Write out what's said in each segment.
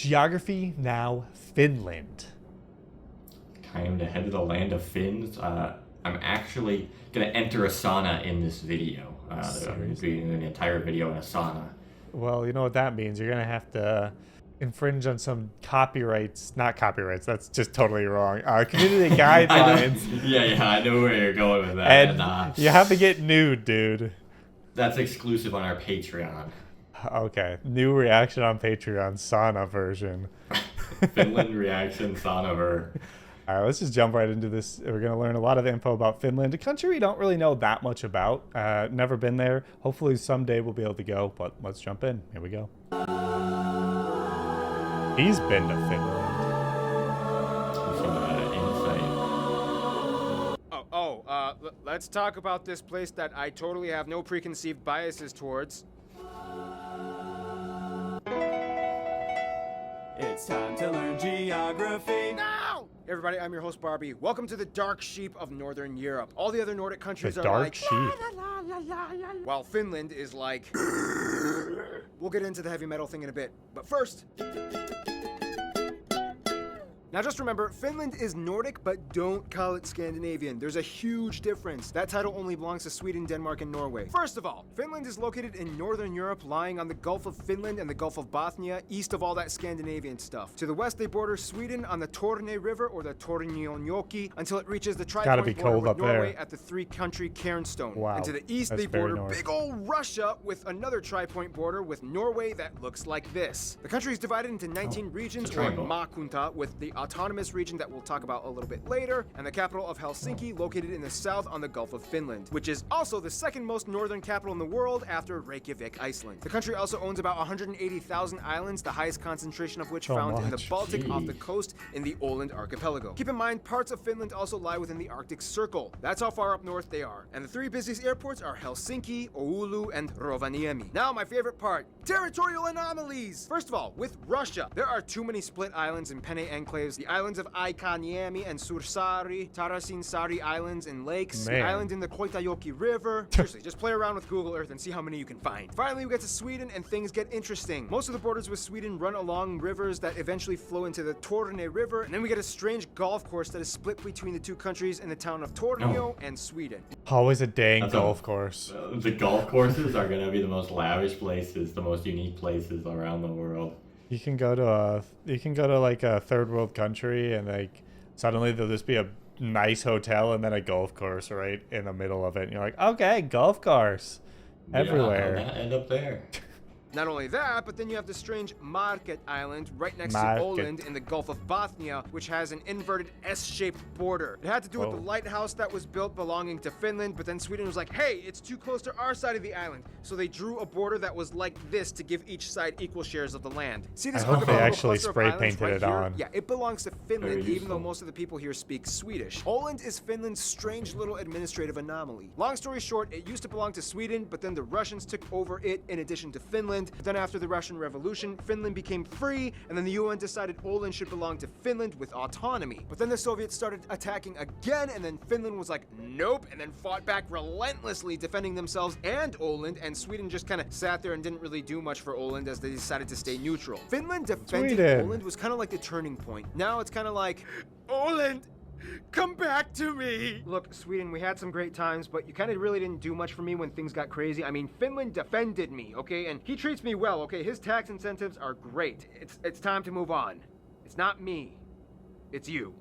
Geography Now Finland. Time to head to the land of Finns. I'm actually going to enter a sauna in this video. I'm doing an entire video in a sauna. Well, you know what that means. You're going to have to infringe on some copyrights. Not copyrights. That's just totally wrong. Community guidelines. I know where you're going with that. And you have to get nude, dude. That's exclusive on our Patreon. Okay. New reaction on Patreon. Sauna version. Finland reaction sauna ver. All right, let's just jump right into this. We're going to learn a lot of info about Finland, a country we don't really know that much about. Never been there. Hopefully someday we'll be able to go, but let's jump in. Here we go. He's been to Finland. Let's talk about this place that I totally have no preconceived biases towards. It's time to learn geography. Now! Hey everybody, I'm your host Barbie. Welcome to the dark sheep of Northern Europe. All the other Nordic countries The are dark like sheep. la, la, la, la, while Finland is like We'll get into the heavy metal thing in a bit. But first, now just remember, Finland is Nordic, but don't call it Scandinavian. There's a huge difference. That title only belongs to Sweden, Denmark, and Norway. First of all, Finland is located in Northern Europe, lying on the Gulf of Finland and the Gulf of Bothnia, east of all that Scandinavian stuff. To the west, they border Sweden on the Torne River, or the Tornionjoki, until it reaches the Gotta be tri-point border cold with up Norway there. at the three-country Cairnstone. Wow, And to the east, that's they very border north. big old Russia with another tri-point border with Norway that looks like this. The country is divided into 19 regions, or triangle. maakunta, with the autonomous region that we'll talk about a little bit later, and the capital of Helsinki, located in the south on the Gulf of Finland, which is also the second most northern capital in the world after Reykjavik, Iceland. The country also owns about 180,000 islands, the highest concentration of which So found in the much. Baltic off the Jeez. coast in the Åland archipelago. Keep in mind, parts of Finland also lie within the Arctic Circle. That's how far up north they are. And the three busiest airports are Helsinki, Oulu, and Rovaniemi. Now, my favorite part, territorial anomalies! First of all, with Russia, there are too many split islands and penne enclaves. The islands of Aikaniemi and Sursari, Tarasinsari Islands and lakes, the Man. island in the Koitajoki River. Seriously, just play around with Google Earth and see how many you can find. Finally, we get to Sweden and things get interesting. Most of the borders with Sweden run along rivers that eventually flow into the Torne River, and then we get a strange golf course that is split between the two countries in the town of Tornio and Sweden. Always a dang That's golf course. The golf courses are going to be the most lavish places, the most unique places around the world. You can go to like a third world country and like suddenly there'll just be a nice hotel and then a golf course right in the middle of it. And you're like, okay, golf course everywhere. Yeah, how'd that end up there? Not only that, but then you have the strange Market Island right next Market. to Åland in the Gulf of Bothnia, which has an inverted S-shaped border. It had to do with Whoa. the lighthouse that was built belonging to Finland, but then Sweden was like, hey, it's too close to our side of the island. So they drew a border that was like this to give each side equal shares of the land. See this I hope they archipelago actually cluster of spray islands painted right it here? on. Yeah, it belongs to Finland, Very even though useful. most of the people here speak Swedish. Åland is Finland's strange little administrative anomaly. Long story short, it used to belong to Sweden, but then the Russians took over it in addition to Finland. But then after the Russian Revolution, Finland became free, and then the UN decided Åland should belong to Finland with autonomy. But then the Soviets started attacking again, and then Finland was like, nope, and then fought back relentlessly, defending themselves and Åland, and Sweden just kind of sat there and didn't really do much for Åland as they decided to stay neutral. Finland defending Sweden. Åland was kind of like the turning point. Now it's kind of like, Åland, come back to me! Look, Sweden, we had some great times, but you kind of really didn't do much for me when things got crazy. I mean, Finland defended me, okay? And he treats me well, okay? His tax incentives are great. It's time to move on. It's not me. It's you.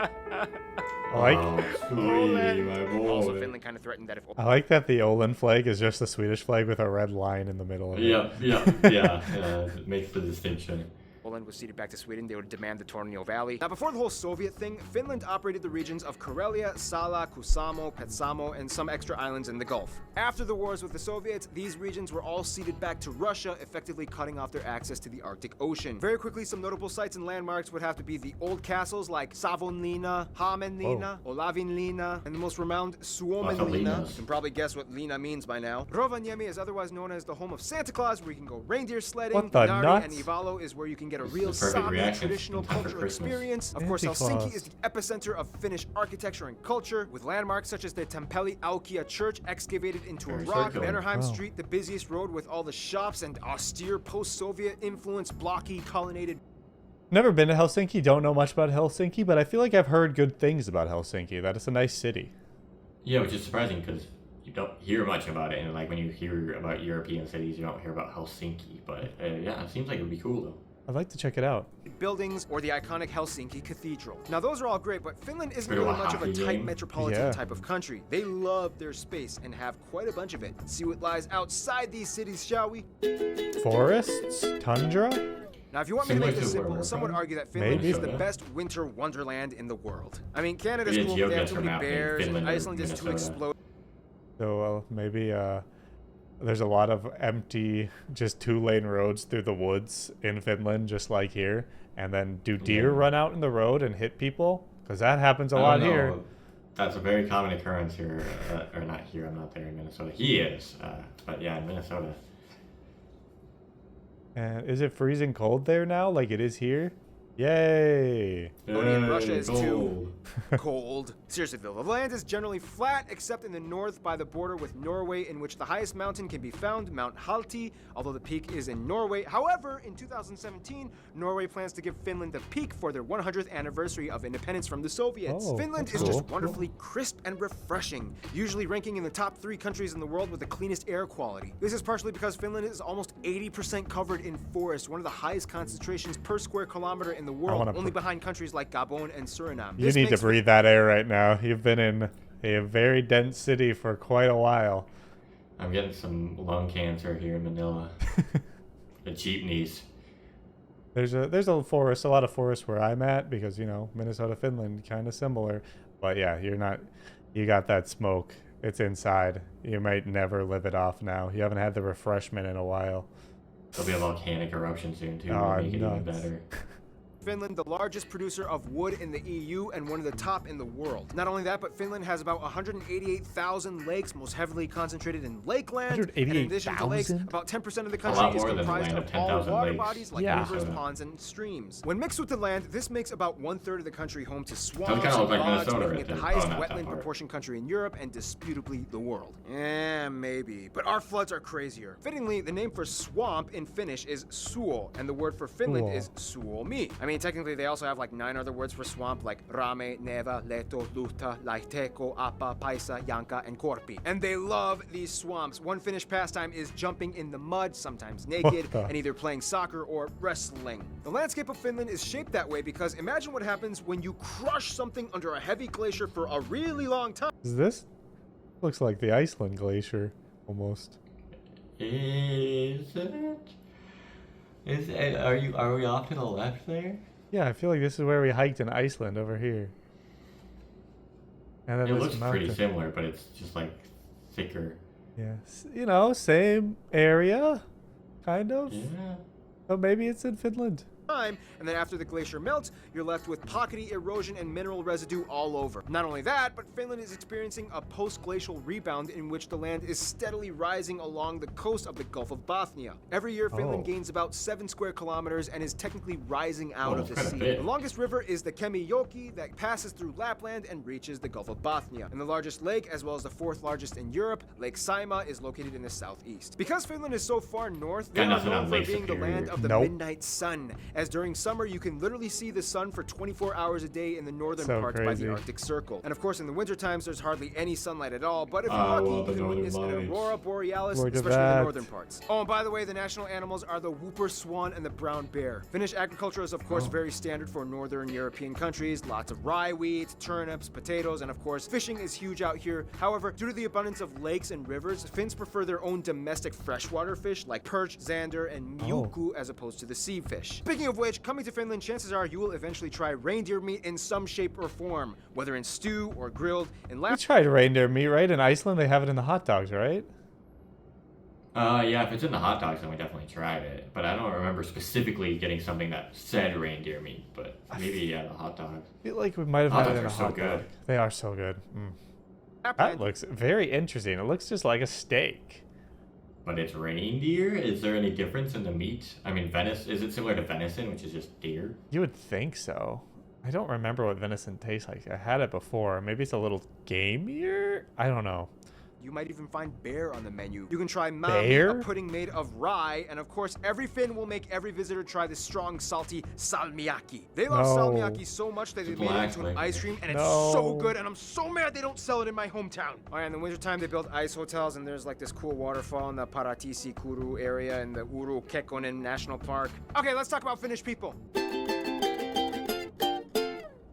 I like Sweetie, my boy. Also, Finland kind of threatened that if I like that the Åland flag is just the Swedish flag with a red line in the middle of it. Yeah, it makes the distinction. Åland was ceded back to Sweden, they would demand the Tornio Valley. Now, before the whole Soviet thing, Finland operated the regions of Karelia, Sala, Kusamo, Petsamo, and some extra islands in the Gulf. After the wars with the Soviets, these regions were all ceded back to Russia, effectively cutting off their access to the Arctic Ocean. Very quickly, some notable sites and landmarks would have to be the old castles like Savonlinna, Hämeenlinna, Olavinlinna, and the most renowned Suomenlinna. Linas. You can probably guess what Lina means by now. Rovaniemi is otherwise known as the home of Santa Claus, where you can go reindeer sledding. What the Nari nuts? and Ivalo is where you can get a real This is the perfect Sami reaction traditional in time for cultural Christmas. experience. Of course, Santa Helsinki Claus. is the epicenter of Finnish architecture and culture, with landmarks such as the Tempeli Aukia Church excavated into a Very rock, circular. Mannerheim Wow. Street, the busiest road with all the shops, and austere post-Soviet influenced blocky colonnaded Never been to Helsinki, don't know much about Helsinki, but I feel like I've heard good things about Helsinki, that it's a nice city. Yeah, which is surprising because you don't hear much about it, and like when you hear about European cities, you don't hear about Helsinki. But yeah, it seems like it would be cool though. I'd like to check it out. Buildings or the iconic Helsinki Cathedral. Now those are all great, but Finland isn't Bit of really a much of a hockey tight game. metropolitan Yeah. type of country. They love their space and have quite a bunch of it. See what lies outside these cities, shall we? Forests? Tundra? Now, if you want me to Similar make this to where simple, we're some would from? argue that Finland Maybe. is the Minnesota. best winter wonderland in the world. I mean, Canada's Yeah, cool, but they have too GeoGuessr many map in bears, and Finland or Iceland is too Minnesota. explosive. So maybe there's a lot of empty, just 2-lane roads through the woods in Finland, just like here. And then do deer Yeah. run out in the road and hit people? Because that happens a I lot don't here. know. That's a very common occurrence here, or not here. I'm not there in Minnesota. He is, but yeah, in Minnesota. And is it freezing cold there now, like it is here? Yay! Only in Russia is gold. cold. Seriously though, the land is generally flat except in the north by the border with Norway, in which the highest mountain can be found, Mount Halti, although the peak is in Norway. However, in 2017, Norway plans to give Finland the peak for their 100th anniversary of independence from the Soviets. Oh, Finland that's is just cool. wonderfully crisp and refreshing, usually ranking in the top 3 countries in the world with the cleanest air quality. This is partially because Finland is almost 80% covered in forest, one of the highest concentrations per square kilometer in the world, wanna only behind countries like Gabon and Suriname. You This need to makes breathe that air right now. You've been in a very dense city for quite a while. I'm getting some lung cancer here in Manila. The jeepneys. There's a forest, a lot of forest where I'm at because, you know, Minnesota, Finland, kind of similar. But yeah, you got that smoke. It's inside. You might never live it off now. You haven't had the refreshment in a while. There'll be a volcanic eruption soon too. Oh, to make it even nuts. better. Finland, the largest producer of wood in the EU and one of the top in the world. Not only that, but Finland has about 188,000 lakes, most heavily concentrated in lakeland. And in addition to lakes, 188,000? about 10% of the lot country is more than the comprised land of of all 10,000 water lakes. bodies like Yeah. rivers, Minnesota. ponds, and streams. When mixed with the land, this makes about 1/3 of the country home to swamps kinda and look like bogs, Minnesota making right it the there. highest Oh, not that wetland far. proportion country in Europe and disputably the world. Maybe. But our floods are crazier. Fittingly, the name for swamp in Finnish is suo, and the word for Finland Suo. is suomi. I mean, technically, they also have like 9 other words for swamp, like rame, neva, leto, luhta, laiteko, appa, paisa, yanka, and korpi. And they love these swamps. One Finnish pastime is jumping in the mud, sometimes naked, the- and either playing soccer or wrestling. The landscape of Finland is shaped that way because imagine what happens when you crush something under a heavy glacier for a really long time. Is this? Looks like the Iceland glacier, almost. Is it? Are we off to the left there? Yeah, I feel like this is where we hiked in Iceland over here. And then It this looks mountain. pretty similar, but it's just like thicker. Yeah, you know, same area, kind of. Yeah. But maybe it's in Finland. And then after the glacier melts, you're left with pockety erosion and mineral residue all over. Not only that, but Finland is experiencing a post-glacial rebound in which the land is steadily rising along the coast of the Gulf of Bothnia. Every year, Finland Oh. gains about 7 square kilometers and is technically rising out Oh, of the quite a sea. bit. The longest river is the Kemijoki that passes through Lapland and reaches the Gulf of Bothnia. And the largest lake, as well as the 4th largest in Europe, Lake Saima, is located in the southeast. Because Finland is so far north, they Got are nothing known on for Lake being the Superior. land of the Nope. midnight sun, as during summer you can literally see the sun for 24 hours a day in the northern So parts by crazy. the Arctic Circle. And of course in the winter times there's hardly any sunlight at all, but if you're Ah, lucky well, you the can northern witness an lights. aurora borealis, Look at especially in the that. northern parts. Oh, and by the way, the national animals are the whooper swan and the brown bear. Finnish agriculture is of course very standard for northern European countries, lots of rye wheat, turnips, potatoes, and of course fishing is huge out here. However, due to the abundance of lakes and rivers, Finns prefer their own domestic freshwater fish like perch, zander, and miuku as opposed to the sea fish. Speaking of which, coming to Finland, chances are you will eventually try reindeer meat in some shape or form, whether in stew or grilled. In We tried reindeer meat, right? In Iceland, they have it in the hot dogs, right? Yeah, if it's in the hot dogs, then we definitely tried it. But I don't remember specifically getting something that said reindeer meat. But maybe, yeah, the hot dogs. I feel like we might have Hot had it in a dogs are so hot dog. good. They are so good. That Lapland, looks very interesting. It looks just like a steak. But it's reindeer? Is there any difference in the meat? I mean, is it similar to venison, which is just deer? You would think so. I don't remember what venison tastes like. I had it before. Maybe it's a little gamier? I don't know. You might even find bear on the menu. You can try Bear? a pudding made of rye, and of course, every Finn will make every visitor try this strong, salty salmiakki. They love No. salmiakki so much that they made it into an ice cream, and it's so good, and I'm so mad they don't sell it in my hometown. All right, in the wintertime, they build ice hotels, and there's like this cool waterfall in the Paratisi Kuru area in the Uru Kekkonen National Park. Okay, let's talk about Finnish people.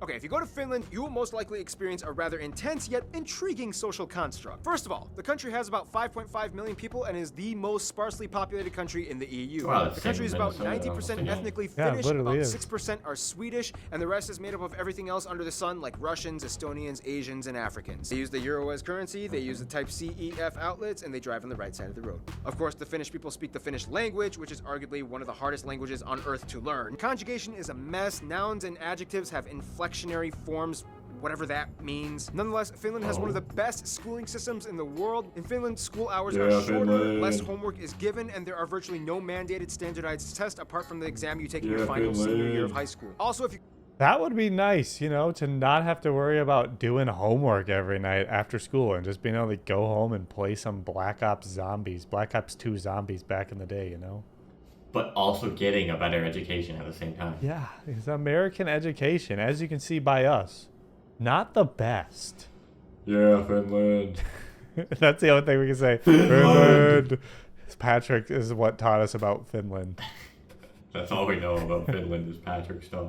Okay, if you go to Finland, you will most likely experience a rather intense yet intriguing social construct. First of all, the country has about 5.5 million people and is the most sparsely populated country in the EU. Wow, The country is about 90% ethnically Finnish, literally about is. 6% are Swedish, and the rest is made up of everything else under the sun, like Russians, Estonians, Asians, and Africans. They use the euro as currency, they use the type CEF outlets, and they drive on the right side of the road. Of course, the Finnish people speak the Finnish language, which is arguably one of the hardest languages on earth to learn. Conjugation is a mess. Nouns and adjectives have inflectionary forms, whatever that means. Nonetheless, Finland has one of the best schooling systems in the world. In Finland, school hours are shorter, less homework is given, and there are virtually no mandated standardized tests apart from the exam you take in your final senior year of high school. Also, if you That would be nice, you know, to not have to worry about doing homework every night after school and just being able to go home and play some Black Ops 2 zombies back in the day, you know? But also getting a better education at the same time. Yeah, it's American education, as you can see by us. Not the best. Yeah, Finland. That's the only thing we can say. Finland. Patrick is what taught us about Finland. That's all we know about Finland is Patrick Star.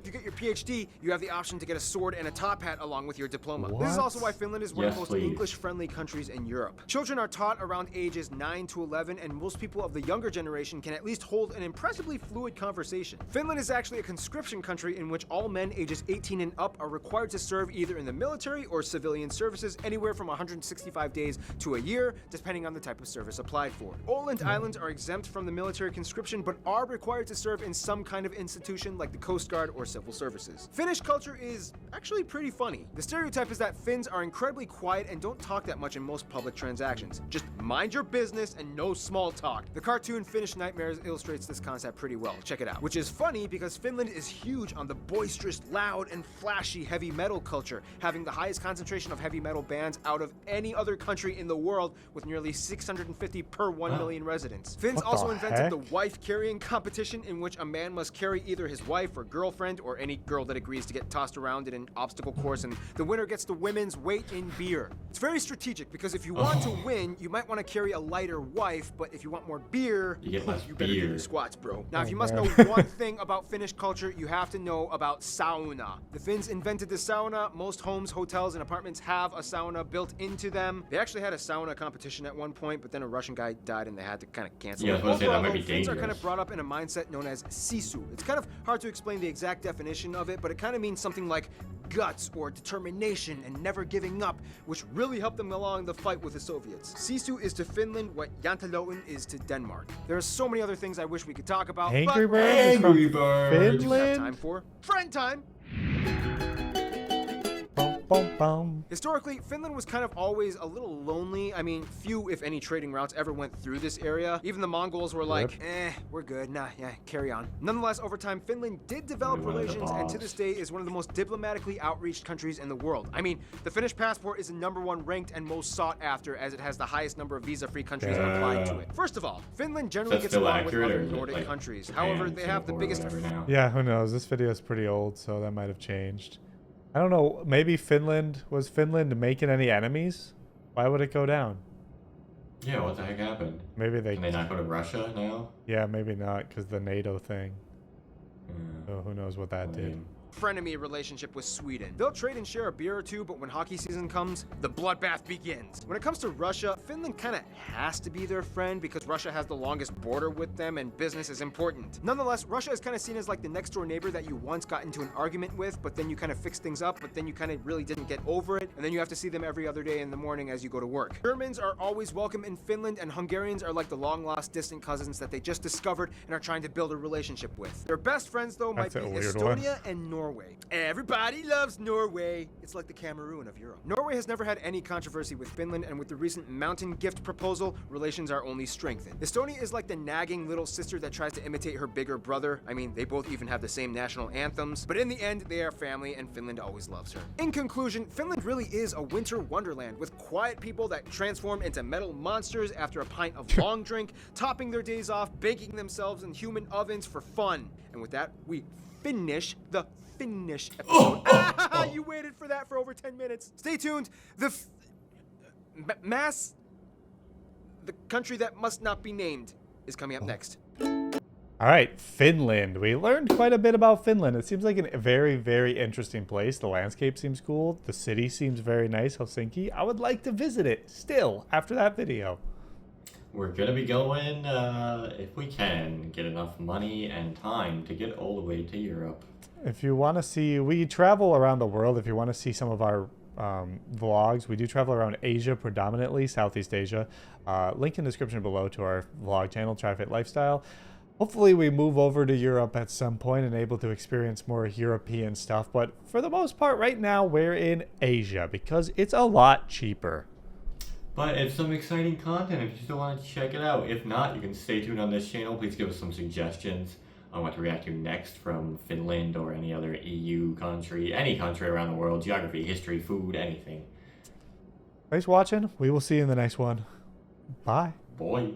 If you get your PhD, you have the option to get a sword and a top hat along with your diploma. This is What? also why Finland is one of Yes, the most please. English-friendly countries in Europe. Children are taught around ages 9 to 11, and most people of the younger generation can at least hold an impressively fluid conversation. Finland is actually a conscription country in which all men ages 18 and up are required to serve either in the military or civilian services anywhere from 165 days to a year, depending on the type of service applied for. Åland Islands are exempt from the military conscription, but are required to serve in some kind of institution like the Coast Guard or civil services. Finnish culture is actually pretty funny. The stereotype is that Finns are incredibly quiet and don't talk that much in most public transactions. Just mind your business and no small talk. The cartoon Finnish Nightmares illustrates this concept pretty well. Check it out. Which is funny because Finland is huge on the boisterous, loud, and flashy heavy metal culture, having the highest concentration of heavy metal bands out of any other country in the world with nearly 650 per 1 million residents. Finns What the also invented heck? the wife carrying competition in which a man must carry either his wife or girlfriend or any girl that agrees to get tossed around in an obstacle course, and the winner gets the women's weight in beer. It's very strategic because if you want to win, you might want to carry a lighter wife, but if you want more beer, You get less you better do beer. your squats, bro. Now, if Oh, you must man. know one thing about Finnish culture, you have to know about sauna. The Finns invented the sauna. Most homes, hotels, and apartments have a sauna built into them. They actually had a sauna competition at one point, but then a Russian guy died and they had to kind of cancel Yeah, I it. was gonna say, that Overall, might be though, Finns are kind dangerous. of brought up in a mindset known as sisu. It's kind of hard to explain the exact definition of it, but it kind of means something like guts or determination and never giving up, which really helped them along the fight with the Soviets. Sisu is to Finland what Jantaloten is to Denmark. There are so many other things I wish we could talk about, Angry but Birds is from Angry Birds. we do have time Finland? for friend time. Bum, bum, bum. Historically, Finland was kind of always a little lonely. I mean, few, if any, trading routes ever went through this area. Even the Mongols were like, we're good. Nah, yeah, carry on. Nonetheless, over time, Finland did develop We wanted the relations, and to boss. this day is one of the most diplomatically outreached countries in the world. I mean, the Finnish passport is the #1 ranked and most sought after, as it has the highest number of visa-free countries applied to it. First of all, Finland generally Is that gets still along with accurate, or other is it Nordic like countries. Japan, However, they have the Singapore, biggest whatever now? Yeah, who knows? This video is pretty old, so that might have changed. I don't know. Maybe was Finland making any enemies? Why would it go down? Yeah, what the heck happened? Maybe they. Can they not go to Russia now? Yeah, maybe not, because the NATO thing. Hmm. So who knows what that did? Lame. frenemy relationship with Sweden. They'll trade and share a beer or two, but when hockey season comes, the bloodbath begins. When it comes to Russia, Finland kind of has to be their friend because Russia has the longest border with them and business is important. Nonetheless, Russia is kind of seen as like the next door neighbor that you once got into an argument with, but then you kind of fixed things up, but then you kind of really didn't get over it, and then you have to see them every other day in the morning as you go to work. Germans are always welcome in Finland, and Hungarians are like the long-lost distant cousins that they just discovered and are trying to build a relationship with. Their best friends, though, might That's be a weird one. Estonia and Norway. Norway. Everybody loves Norway. It's like the Cameroon of Europe. Norway has never had any controversy with Finland, and with the recent mountain gift proposal, relations are only strengthened. Estonia is like the nagging little sister that tries to imitate her bigger brother. I mean, they both even have the same national anthems, but in the end, they are family, and Finland always loves her. In conclusion, Finland really is a winter wonderland with quiet people that transform into metal monsters after a pint of long drink, topping their days off, baking themselves in human ovens for fun. And with that, we finish the Finnish episode. You waited for that for over 10 minutes. Stay tuned. The country that must not be named is coming up next. All right, Finland. We learned quite a bit about Finland. It seems like a very, very interesting place. The landscape seems cool. The city seems very nice, Helsinki. I would like to visit it still after that video. We're going to be going, if we can, get enough money and time to get all the way to Europe. If you want to see, we travel around the world. If you want to see some of our vlogs, we do travel around Asia predominantly, Southeast Asia. Link in the description below to our vlog channel, TriFate Lifestyle. Hopefully we move over to Europe at some point and able to experience more European stuff. But for the most part, right now, we're in Asia because it's a lot cheaper. But it's some exciting content if you still want to check it out. If not, you can stay tuned on this channel. Please give us some suggestions on what to react to next from Finland or any other EU country, any country around the world, geography, history, food, anything. Thanks for watching. We will see you in the next one. Bye. Boy.